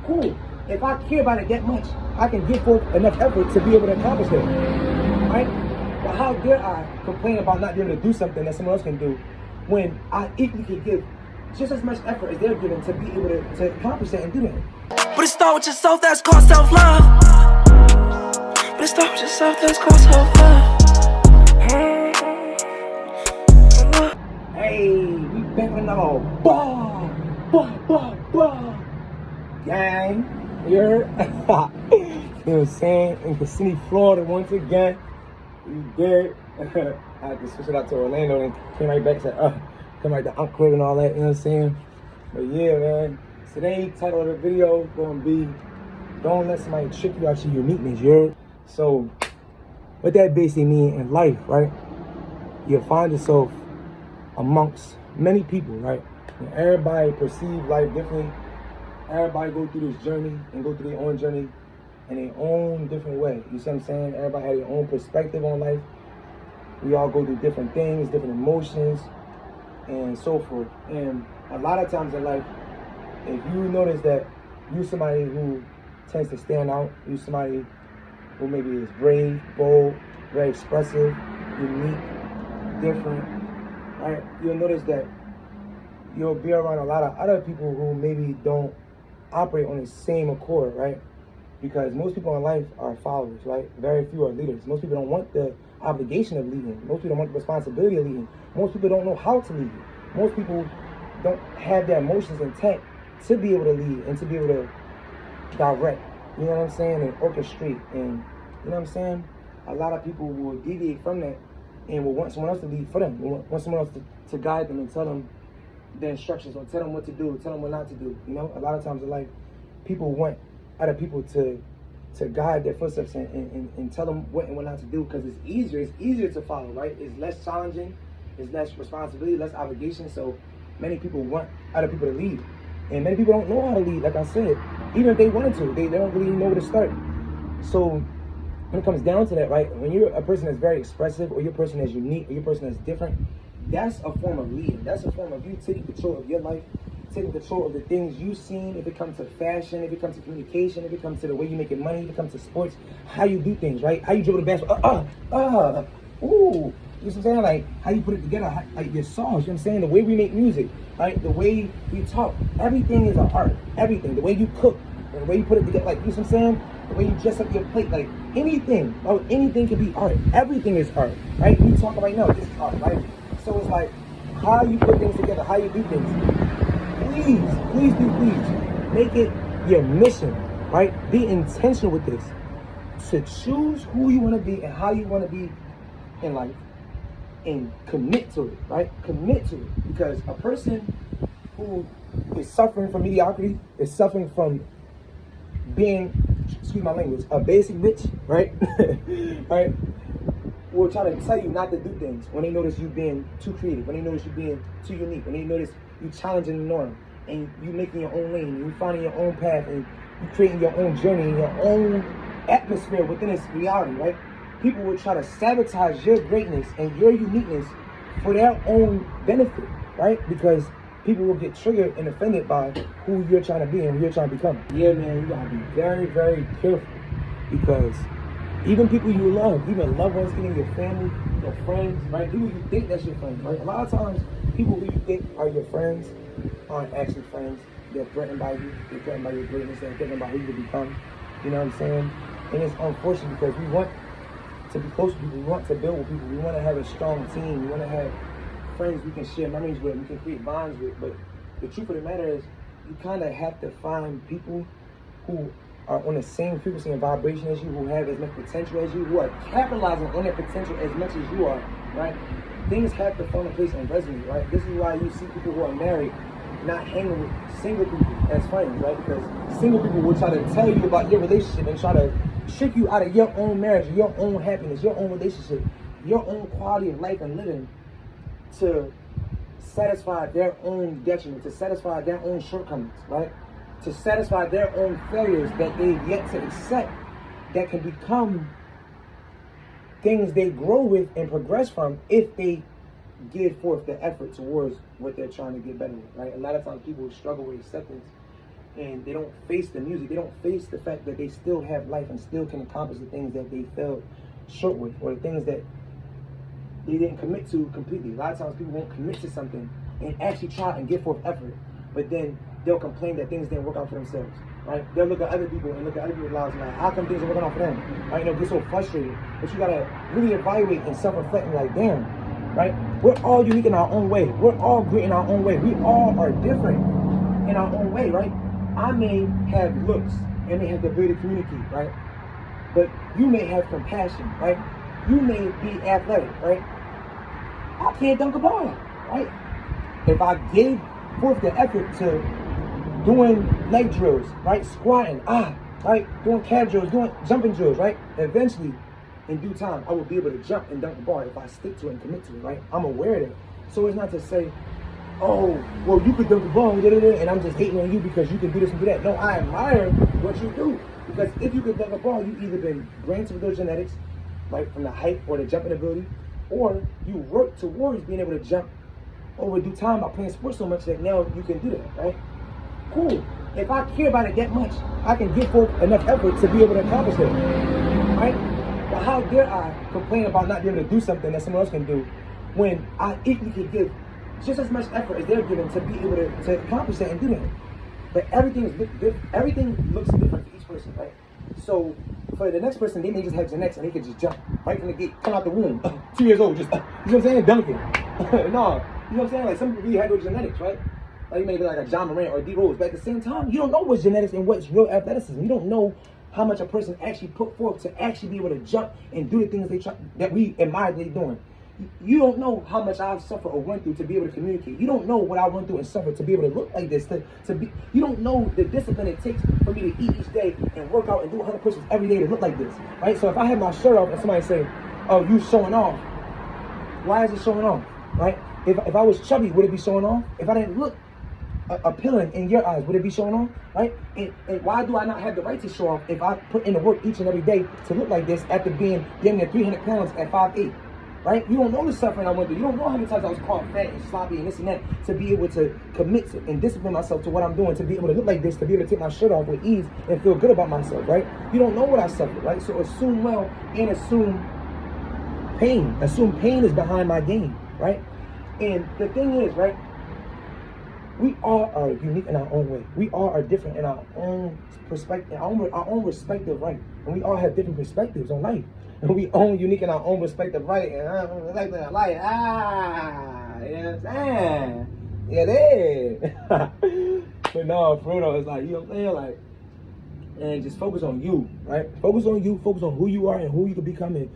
Cool. If I care about it that much, I can give forth enough effort to be able to accomplish that, right? But how dare I complain about not being able to do something that someone else can do when I equally can give just as much effort as they're giving to be able to accomplish that and do that. But it start with yourself, that's called self-love. But it start with yourself, that's called self-love. Hey, we back on another bah. Gang, you heard? You know what I'm saying? In Kissimmee, Florida, once again. We did. I had to switch it out to Orlando and came right back, said, come right to Uncle and all that, you know what I'm saying? But yeah, man. Today, title of the video gonna be, don't let somebody trick you out your uniqueness, you heard? So, what that basically means in life, right? You'll find yourself amongst many people, right? And everybody perceive life differently. Everybody go through this journey and go through their own journey in their own different way. You see what I'm saying? Everybody has their own perspective on life. We all go through different things, different emotions, and so forth. And a lot of times in life, if you notice that you're somebody who tends to stand out, you're somebody who maybe is brave, bold, very expressive, unique, different, right? You'll notice that you'll be around a lot of other people who maybe don't operate on the same accord, right? Because most people in life are followers, right? Very few are leaders. Most people don't want the obligation of leading. Most people don't want the responsibility of leading. Most people don't know how to lead. Most people don't have their emotions intact to be able to lead and to be able to direct, you know what I'm saying, and orchestrate. And you know what I'm saying? A lot of people will deviate from that and will want someone else to lead for them. Will want someone else to guide them and tell them the instructions or tell them what to do, tell them what not to do. You know, a lot of times in life, people want other people to guide their footsteps and tell them what and what not to do because it's easier to follow, right? It's less challenging, it's less responsibility, less obligation. So many people want other people to lead. And many people don't know how to lead, like I said. Even if they wanted to, they don't really know where to start. So when it comes down to that, right, when you're a person that's very expressive or you're a person that's unique or you're a person that's different, that's a form of leading. That's a form of you taking control of your life, taking control of the things you've seen. If it comes to fashion, if it comes to communication, if it comes to the way you're making money, if it comes to sports, how you do things, right? How you dribble the basketball, ooh. You know what I'm saying? Like, how you put it together, like your songs, you know what I'm saying? The way we make music, right? The way we talk, everything is an art. Everything. The way you cook, the way you put it together, like, you know what I'm saying? The way you dress up your plate, like, anything can be art. Everything is art, right? We talking right now, this is art, right? So it's like, how you put things together, how you do things. Please, make it your mission, right? Be intentional with this. To choose who you want to be and how you want to be in life. And commit to it, right? Commit to it. Because a person who is suffering from mediocrity, is suffering from being, excuse my language, a basic bitch, right? Right? Will try to tell you not to do things when they notice you being too creative, when they notice you being too unique, when they notice you challenging the norm, and you making your own lane, and you finding your own path, and you creating your own journey, and your own atmosphere within this reality, right? People will try to sabotage your greatness and your uniqueness for their own benefit, right? Because people will get triggered and offended by who you're trying to be and who you're trying to become. Yeah, man, you gotta be very, very careful because even people you love, even loved ones, even your family, your friends, right? People you think that's your friends, right? A lot of times, people who you think are your friends aren't actually friends. They're threatened by you. They're threatened by your greatness. They're threatened by who you become. You know what I'm saying? And it's unfortunate because we want to be close to people. We want to build with people. We want to have a strong team. We want to have friends we can share memories with. We can create bonds with. But the truth of the matter is, you kind of have to find people who are on the same frequency and vibration as you, who have as much potential as you, who are capitalizing on that potential as much as you are, right? Things have to fall in place and resonate, right? This is why you see people who are married not hanging with single people as friends, right? Because single people will try to tell you about your relationship and try to trick you out of your own marriage, your own happiness, your own relationship, your own quality of life and living to satisfy their own detriment, to satisfy their own shortcomings, right? To satisfy their own failures that they've yet to accept, that can become things they grow with and progress from if they give forth the effort towards what they're trying to get better with, right? A lot of times people struggle with acceptance and they don't face the music. They don't face the fact that they still have life and still can accomplish the things that they fell short with, or the things that they didn't commit to completely. A lot of times people won't commit to something and actually try and give forth effort, but then they'll complain that things didn't work out for themselves, right? They'll look at other people and look at other people's lives and like, how come things are working out for them, right? And they'll get so frustrated. But you gotta really evaluate and self-reflect and like, damn, right? We're all unique in our own way. We're all great in our own way. We all are different in our own way, right? I may have looks and may have the ability to communicate, right? But you may have compassion, right? You may be athletic, right? I can't dunk a ball, right? If I gave forth the effort to doing leg drills, right? Squatting, right? Doing calf drills, doing jumping drills, right? Eventually, in due time, I will be able to jump and dunk the ball if I stick to it and commit to it, right? I'm aware of that. So it's not to say, oh, well, you could dunk the ball, and I'm just hating on you because you can do this and do that. No, I admire what you do. Because if you could dunk a ball, you've either been brain to those genetics, right, from the height or the jumping ability, or you work towards being able to jump over due time by playing sports so much that now you can do that, right? Cool. If I care about it that much, I can give forth enough effort to be able to accomplish it, right? But how dare I complain about not being able to do something that someone else can do when I equally can give just as much effort as they're giving to be able to accomplish that and do that? But everything looks different for each person, right? So for the next person, they may just have genetics and they can just jump right from the gate, come out the womb, 2 years old, just, you know what I'm saying, dunking. No, you know what I'm saying? Like some people really have those genetics, right? Like you may be like a John Morant or a D Rose, but at the same time, you don't know what's genetics and what's real athleticism. You don't know how much a person actually put forth to actually be able to jump and do the things that we admire they're doing. You don't know how much I've suffered or went through to be able to communicate. You don't know what I went through and suffered to be able to look like this. You don't know the discipline it takes for me to eat each day and work out and do 100 push-ups every day to look like this, right? So if I have my shirt off and somebody say, "Oh, you showing off," why is it showing off, right? If I was chubby, would it be showing off? If I didn't look appealing in your eyes, would it be showing off, right? And why do I not have the right to show off if I put in the work each and every day to look like this after being damn near 300 pounds at 5'8"? Right? You don't know the suffering I went through. You don't know how many times I was called fat and sloppy and this and that to be able to commit to and discipline myself to what I'm doing, to be able to look like this, to be able to take my shirt off with ease and feel good about myself, right? You don't know what I suffered, right? So assume well and assume pain. Assume pain is behind my game, right? And the thing is, right, we all are unique in our own way. We all are different in our own perspective, our own respective right. And we all have different perspectives on life. And we all unique in our own respective right. And you know what I'm saying? Yeah, it is. But no, for real though, it's like, you know what I'm saying? Like, and just focus on you, right? Focus on you, focus on who you are and who you can become and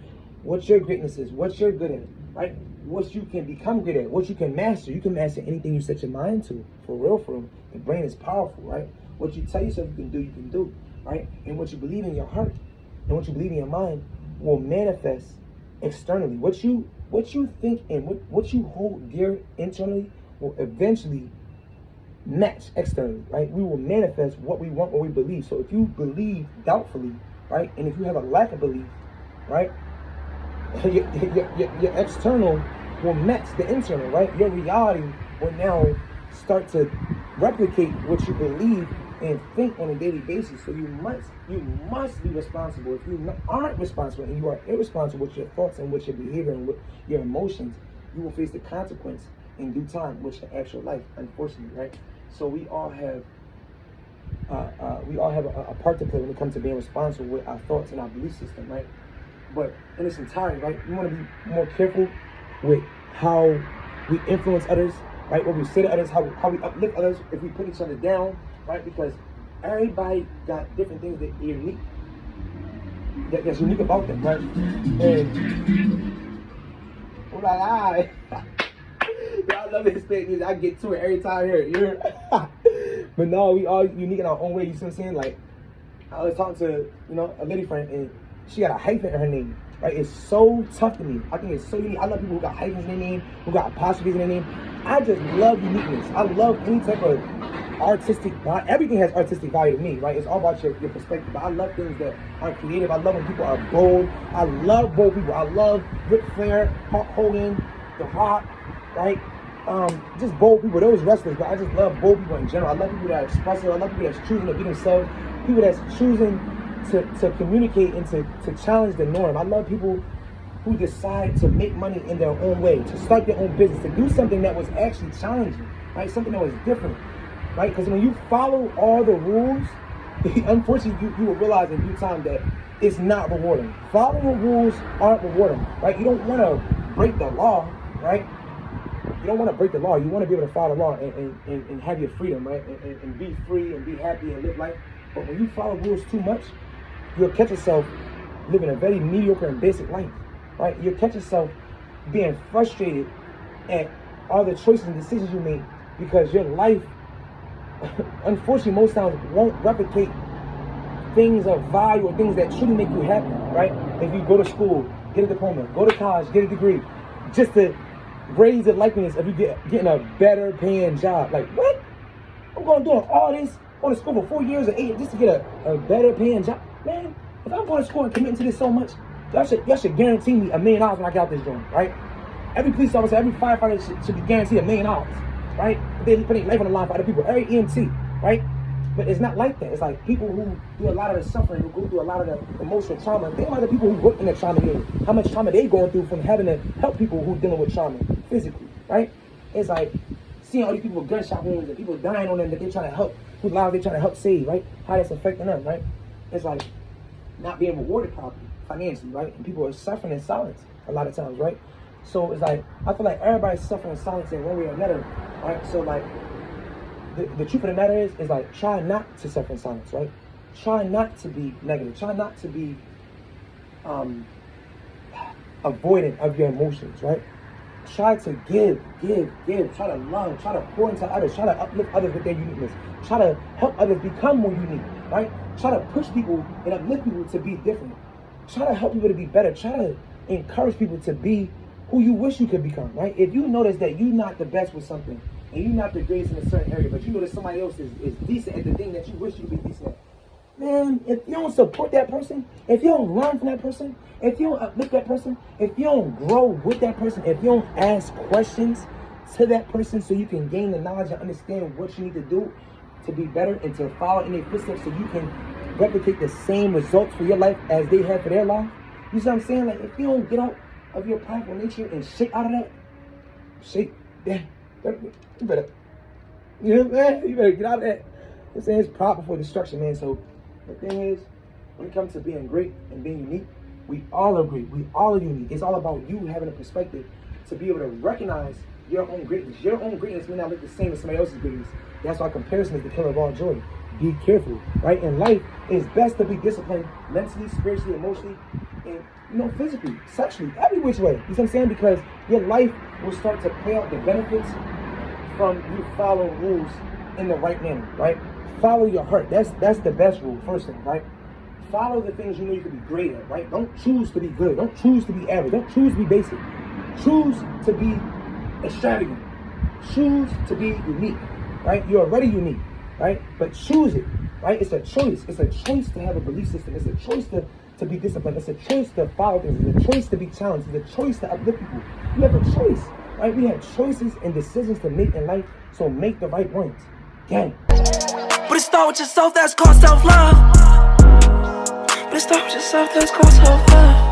what your greatness is, what you're good at, right? What you can become good at, what you can master. You can master anything you set your mind to, for real. The brain is powerful, right? What you tell yourself you can do, right? And what you believe in your heart and what you believe in your mind will manifest externally. What you think and what you hold dear internally will eventually match externally, right? We will manifest what we want, what we believe. So if you believe doubtfully, right, and if you have a lack of belief, right, your external will match the internal, right? Your reality will now start to replicate what you believe and think on a daily basis. So you must be responsible. If you aren't responsible and you are irresponsible with your thoughts and with your behavior and with your emotions, you will face the consequence in due time with your actual life, unfortunately, right? So we all have a part to play when it comes to being responsible with our thoughts and our belief system, right? But in its entirety, right, we want to be more careful with how we influence others, right? What we say to others, how we uplift others, if we put each other down, right? Because everybody got different things that are unique, that's unique about them, right? And oh la la, y'all love this thing. I get to it every time here. But no, we all unique in our own way. You see what I'm saying? Like I was talking to a lady friend and she got a hyphen in her name, right? It's so tough to me. I think it's so unique. I love people who got hyphens in their name, who got apostrophes in their name. I just love uniqueness. I love any type of artistic value. Everything has artistic value to me, right? It's all about your perspective. But I love things that are creative. I love when people are bold. I love bold people. I love Ric Flair, Hulk Hogan, The Rock, right? just bold people. Those wrestlers, but I just love bold people in general. I love people that are expressive. I love people that's choosing to be themselves. People that's choosing to communicate and to challenge the norm. I love people who decide to make money in their own way, to start their own business, to do something that was actually challenging, right? Something that was different, right? Because when you follow all the rules, unfortunately, you will realize in due time that it's not rewarding. Following rules aren't rewarding, right? You don't want to break the law, right? You don't want to break the law. You want to be able to follow the law and have your freedom, right? And be free and be happy and live life. But when you follow rules too much, you'll catch yourself living a very mediocre and basic life, right? You'll catch yourself being frustrated at all the choices and decisions you make because your life, unfortunately, most times won't replicate things of value or things that truly make you happy, right? If you go to school, get a diploma, go to college, get a degree, just to raise the likeliness of you getting a better paying job. Like, what? I'm going to do all this, going to school for 4 years or 8 just to get a better paying job? Man, if I'm going to school and committing to this so much, y'all should guarantee me $1 million when I get out this joint, right? Every police officer, every firefighter should be guaranteed $1 million, right? They put their life on the line for other people. Every EMT, right? But it's not like that. It's like people who do a lot of the suffering, who go through a lot of the emotional trauma. Think about the people who work in the trauma unit. How much trauma they going through from having to help people who dealing with trauma physically, right? It's like seeing all these people with gunshot wounds and people dying on them that they're trying to help, whose lives they're trying to help save, right? How that's affecting them, right? It's like not being rewarded properly financially, right? And people are suffering in silence a lot of times, right? So it's like, I feel like everybody's suffering in silence in one way or another, right? So like, the truth of the matter is like, try not to suffer in silence, right? Try not to be negative. Try not to be avoidant of your emotions, right? Try to give. Try to love. Try to pour into others. Try to uplift others with their uniqueness. Try to help others become more unique, right? Try to push people and uplift people to be different. Try to help people to be better. Try to encourage people to be who you wish you could become, right? If you notice that you're not the best with something, and you're not the greatest in a certain area, but you know that somebody else is decent at the thing that you wish you could be decent at, man, if you don't support that person, if you don't learn from that person, if you don't uplift that person, if you don't grow with that person, if you don't ask questions to that person so you can gain the knowledge and understand what you need to do to be better and to follow in their footsteps so you can replicate the same results for your life as they have for their life, you see what I'm saying? Like, if you don't get out of your prideful nature and shake out of that, you better, you know what I'm saying? You better get out of that. I'm saying it's pride before destruction, man. So the thing is, when it comes to being great and being unique, we all are great. We all are unique. It's all about you having a perspective to be able to recognize your own greatness. Your own greatness may not look the same as somebody else's greatness. That's why comparison is the killer of all joy. Be careful, right? In life, it's best to be disciplined mentally, spiritually, emotionally, and physically, sexually, every which way. You know what I'm saying? Because your life will start to pay out the benefits from you following rules in the right manner, right? Follow your heart. That's the best rule, first thing, right? Follow the things you know you can be great at, right? Don't choose to be good. Don't choose to be average. Don't choose to be basic. Choose to be extravagant. Choose to be unique, right? You're already unique, right? But choose it, right? It's a choice. It's a choice to have a belief system. It's a choice to be disciplined. It's a choice to follow things. It's a choice to be challenged. It's a choice to uplift people. You have a choice, right? We have choices and decisions to make in life, so make the right ones. Gang. But it start with yourself, that's called self-love. But it start with yourself, that's called self-love.